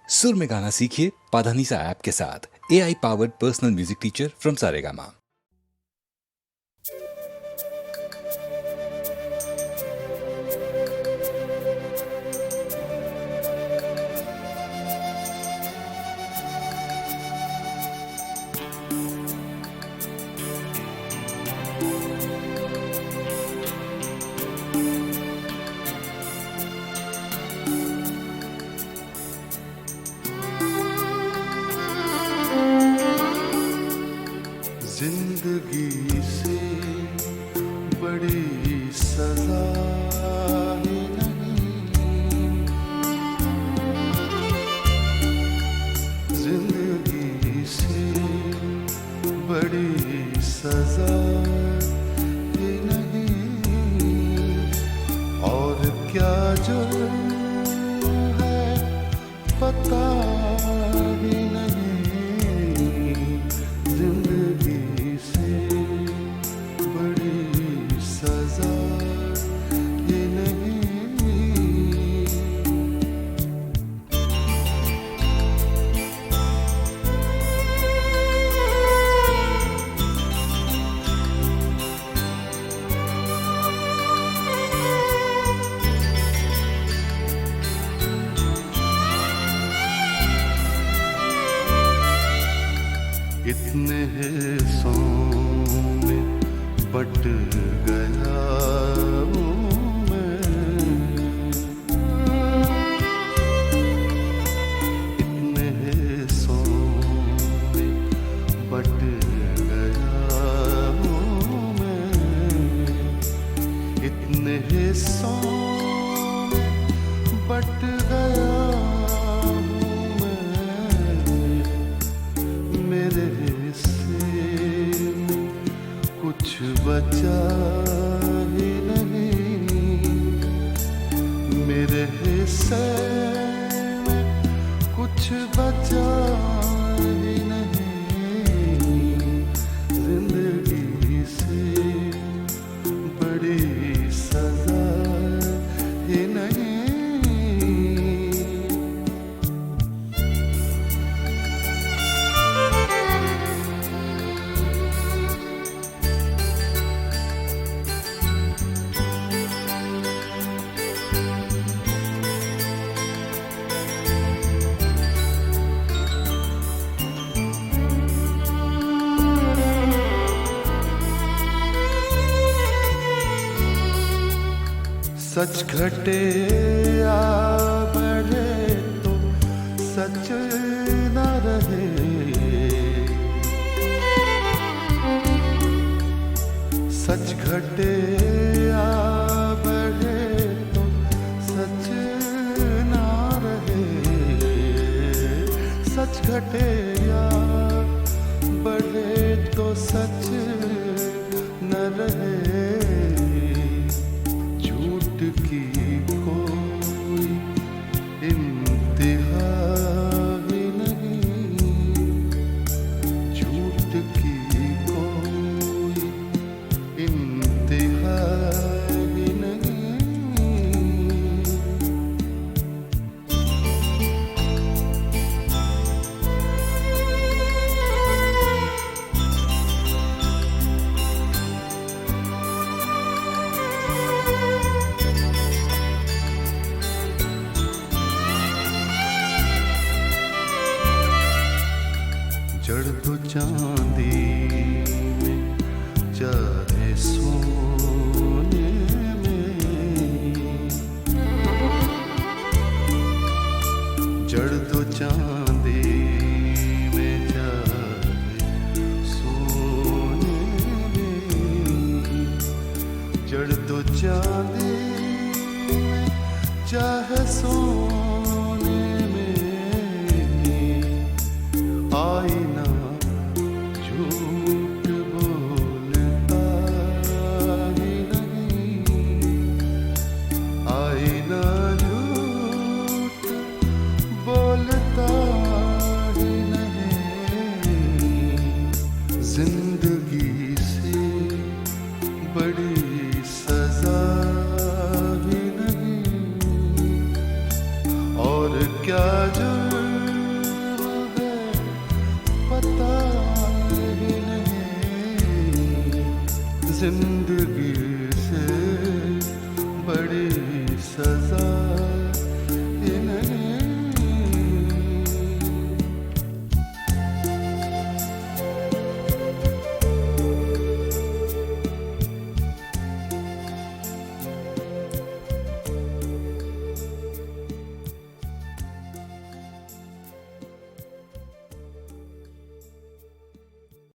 सुर में गाना सीखिए पाधानीसा ऐप के साथ। AI powered personal music teacher from Saregama. जिंदगी से बड़ी सजा ही नहीं, जिंदगी से बड़ी सजा ही नहीं, और क्या जो है पता ही नहीं। जिंदगी से बड़ी सजा ये नहीं। इतने हिस्सों में बट गया हूँ मैं, इतने हिस्सों में बट गया हूँ मैं, इतने हिस्सों में बट गया हूँ मैं। मेरे हिस्से में कुछ बचा ही नहीं, मेरे हिस्से में कुछ बचा ही नहीं। जिंदगी से बड़ी सजा ही नहीं। सच घटे या बढ़े तो सच न रहे, सच घटे या बढ़े तो सच न रहे, सच घटे या बढ़े तो सच न रहे। की कोई इंतहा ही नहीं, झूठ की कोई इंतहा ही नहीं। जड़ तो चांदी में चाहे सोने में, जड़ तो चांदी में चाहे सोने में, जड़ तो चांदी में चाहे सोने में। आईना झूठ बोलता ही नहीं, आईना झूठ बोलता ही नहीं। जिंदगी से बड़ी सजा ही नहीं। जिंदगी से बड़ी सजा